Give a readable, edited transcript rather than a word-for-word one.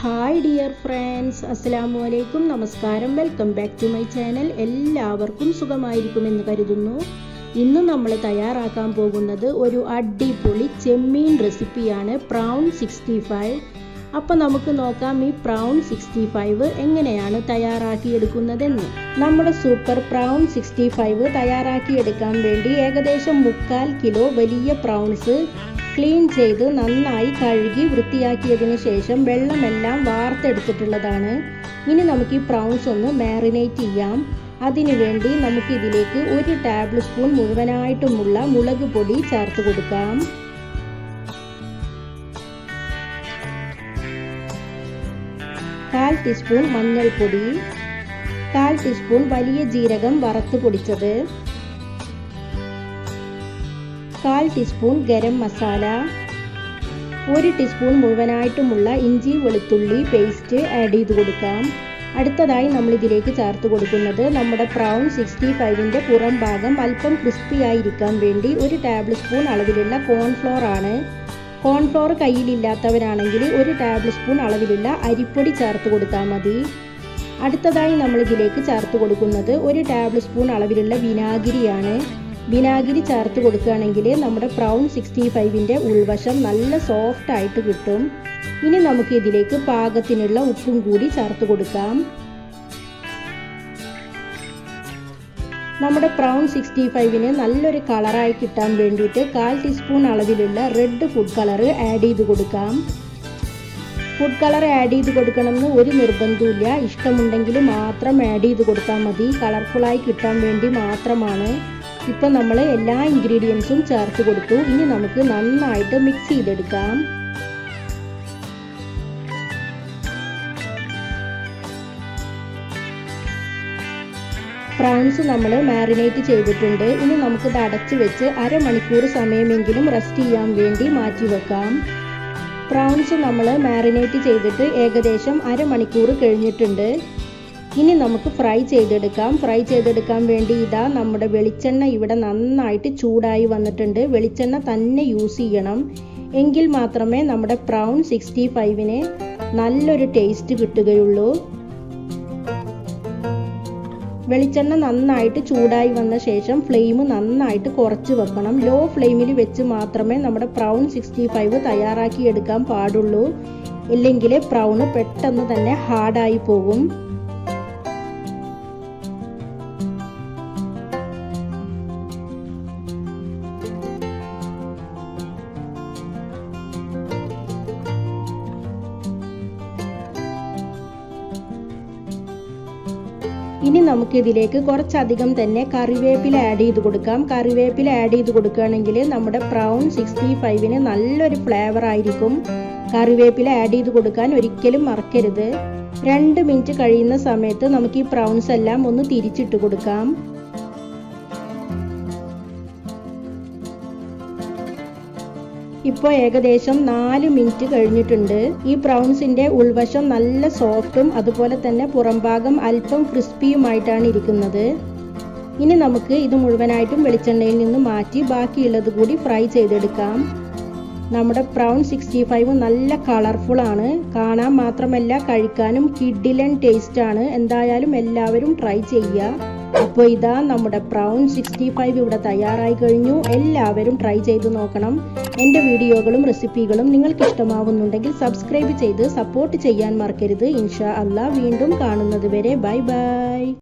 Hi dear friends, അസ്സലാമു അലൈക്കും, നമസ്കാരം. Welcome back to my channel. എല്ലാവർക്കും സുഖമായിരിക്കുമെന്ന് കരുതുന്നു. ഇന്ന് നമ്മൾ തയ്യാറാക്കാൻ പോകുന്നത് ഒരു അടിപൊളി ചെമ്മീൻ റെസിപ്പിയാണ്, പ്രാൺ 65. അപ്പോൾ നമുക്ക് നോക്കാം ഈ പ്രാൺ 65 എങ്ങനെയാണ് തയ്യാറാക്കിയെടുക്കുന്നതെന്ന്. നമ്മുടെ സൂപ്പർ പ്രാൺ 65 തയ്യാറാക്കിയെടുക്കാൻ വേണ്ടി ഏകദേശം 3/4 കിലോ വലിയ പ്രാൺസ് ക്ലീൻ ചെയ്ത് നന്നായി കഴുകി വൃത്തിയാക്കിയതിന് ശേഷം വെള്ളമെല്ലാം വാർത്തെടുത്തിട്ടുള്ളതാണ്. ഇനി നമുക്ക് ഈ പ്രാൺസ് ഒന്ന് മാരിനേറ്റ് ചെയ്യാം. അതിനു വേണ്ടി നമുക്ക് ഇതിലേക്ക് 1 ടേബിൾ സ്പൂൺ മുഴുവനായിട്ടുമുള്ള മുളക് പൊടി ചേർത്ത് കൊടുക്കാം. കാൽ ടീസ്പൂൺ മഞ്ഞൾപ്പൊടി, 1/4 ടീസ്പൂൺ വലിയ ജീരകം വറുത്ത് പൊടിച്ചത്, 1/4 ടീസ്പൂൺ ഗരം മസാല, 1 ടീസ്പൂൺ മുഴുവനായിട്ടുമുള്ള ഇഞ്ചി വെളുത്തുള്ളി പേസ്റ്റ് ആഡ് ചെയ്ത് കൊടുക്കാം. അടുത്തതായി നമ്മൾ ഇതിലേക്ക് ചേർത്ത് കൊടുക്കുന്നത് നമ്മുടെ പ്രാൺ 65ന്റെ പുറം ഭാഗം അല്പം ക്രിസ്പി ആയിരിക്കാൻ വേണ്ടി 1 ടേബിൾ സ്പൂൺ അളവിലുള്ള കോൺഫ്ലോർ ആണ്. കോൺഫ്ലോർ കയ്യിലില്ലാത്തവരാണെങ്കിൽ 1 ടേബിൾ സ്പൂൺ അളവിലുള്ള അരിപ്പൊടി ചേർത്ത് കൊടുത്താൽ മതി. അടുത്തതായി നമ്മൾ ഇതിലേക്ക് ചേർത്ത് കൊടുക്കുന്നത് 1 ടേബിൾ സ്പൂൺ അളവിലുള്ള വിനാഗിരിയാണ്. വിനാഗിരി ചേർത്ത് കൊടുക്കുകയാണെങ്കിൽ നമ്മുടെ പ്രാൺ 65ന്റെ ഉൾവശം നല്ല സോഫ്റ്റ് ആയിട്ട് കിട്ടും. ഇനി നമുക്ക് ഇതിലേക്ക് പാകത്തിനുള്ള ഉപ്പും കൂടി ചേർത്ത് കൊടുക്കാം. നമ്മുടെ പ്രാൺ 65ന് നല്ലൊരു കളറായി കിട്ടാൻ വേണ്ടിയിട്ട് 1/4 ടീസ്പൂൺ അളവിലുള്ള റെഡ് ഫുഡ് കളർ ആഡ് ചെയ്ത് കൊടുക്കാം. ഫുഡ് കളർ ആഡ് ചെയ്ത് കൊടുക്കണമെന്ന് ഒരു നിർബന്ധമില്ല, ഇഷ്ടമുണ്ടെങ്കിൽ മാത്രം ആഡ് ചെയ്ത് കൊടുത്താൽ മതി. കളർഫുള്ളായി കിട്ടാൻ വേണ്ടി മാത്രമാണ്. ഇപ്പം നമ്മൾ എല്ലാ ഇൻഗ്രീഡിയൻസും ചേർത്ത് കൊടുത്തു. ഇനി നമുക്ക് നന്നായിട്ട് മിക്സ് ചെയ്തെടുക്കാം. പ്രാൺസ് നമ്മൾ മാരിനേറ്റ് ചെയ്തിട്ടുണ്ട്. ഇനി നമുക്കിത് അടച്ചു വെച്ച് അരമണിക്കൂർ സമയമെങ്കിലും റെസ്റ്റ് ചെയ്യാൻ വേണ്ടി മാറ്റി വെക്കാം. പ്രാൺസ് നമ്മൾ മാരിനേറ്റ് ചെയ്തിട്ട് ഏകദേശം അരമണിക്കൂർ കഴിഞ്ഞിട്ടുണ്ട്. ഇനി നമുക്ക് ഫ്രൈ ചെയ്തെടുക്കാം. ഫ്രൈ ചെയ്തെടുക്കാൻ വേണ്ടി ഇതാ നമ്മുടെ വെളിച്ചെണ്ണ ഇവിടെ നന്നായിട്ട് ചൂടായി വന്നിട്ടുണ്ട്. വെളിച്ചെണ്ണ തന്നെ യൂസ് ചെയ്യണം, എങ്കിൽ മാത്രമേ നമ്മുടെ പ്രാൺ 65ന് നല്ലൊരു ടേസ്റ്റ് കിട്ടുകയുള്ളൂ. വെളിച്ചെണ്ണ നന്നായിട്ട് ചൂടായി വന്ന ശേഷം ഫ്ലെയിം നന്നായിട്ട് കുറച്ച് വെക്കണം. ലോ ഫ്ലെയിമിൽ വെച്ച് മാത്രമേ നമ്മുടെ പ്രാൺ 65 തയ്യാറാക്കി എടുക്കാൻ പാടുള്ളൂ, ഇല്ലെങ്കിൽ പ്രാൺ പെട്ടെന്ന് തന്നെ ഹാർഡായി പോകും. ഇനി നമുക്ക് ഇതിലേക്ക് കുറച്ചധികം തന്നെ കറിവേപ്പില ആഡ് ചെയ്ത് കൊടുക്കാം. കറിവേപ്പില ആഡ് ചെയ്ത് കൊടുക്കുകയാണെങ്കിൽ നമ്മുടെ പ്രാൺ 65ന് നല്ലൊരു ഫ്ലേവർ ആയിരിക്കും. കറിവേപ്പില ആഡ് ചെയ്ത് കൊടുക്കാൻ ഒരിക്കലും മറക്കരുത്. 2 മിനിറ്റ് കഴിയുന്ന സമയത്ത് നമുക്ക് ഈ പ്രാൺസ് എല്ലാം ഒന്ന് തിരിച്ചിട്ട് കൊടുക്കാം. ഇപ്പോൾ ഏകദേശം 4 മിനിറ്റ് കഴിഞ്ഞിട്ടുണ്ട്. ഈ പ്രാൺസിന്റെ ഉൾവശം നല്ല സോഫ്റ്റും അതുപോലെ തന്നെ പുറംഭാഗം അല്പം ക്രിസ്പിയുമായിട്ടാണ് ഇരിക്കുന്നത്. ഇനി നമുക്ക് ഇത് മുഴുവനായിട്ടും വെളിച്ചെണ്ണയിൽ നിന്ന് മാറ്റി ബാക്കിയുള്ളത് കൂടി ഫ്രൈ ചെയ്തെടുക്കാം. നമ്മുടെ പ്രാൺ 65 നല്ല കളർഫുൾ ആണ്. കാണാൻ മാത്രമല്ല കഴിക്കാനും കിഡിലൻ ടേസ്റ്റ് ആണ്. എന്തായാലും എല്ലാവരും ട്രൈ ചെയ്യുക. അപ്പോൾ ഇതാ നമ്മുടെ പ്രാൺ 65 ഇവിടെ തയ്യാറായി കഴിഞ്ഞു. എല്ലാവരും ട്രൈ ചെയ്ത് നോക്കണം. എൻ്റെ വീഡിയോകളും റെസിപ്പികളും നിങ്ങൾക്ക് ഇഷ്ടമാവുന്നുണ്ടെങ്കിൽ സബ്സ്ക്രൈബ് ചെയ്ത് സപ്പോർട്ട് ചെയ്യാൻ മറക്കരുത്. ഇൻഷാ അല്ലാ വീണ്ടും കാണുന്നത് വരെ ബൈ ബൈ.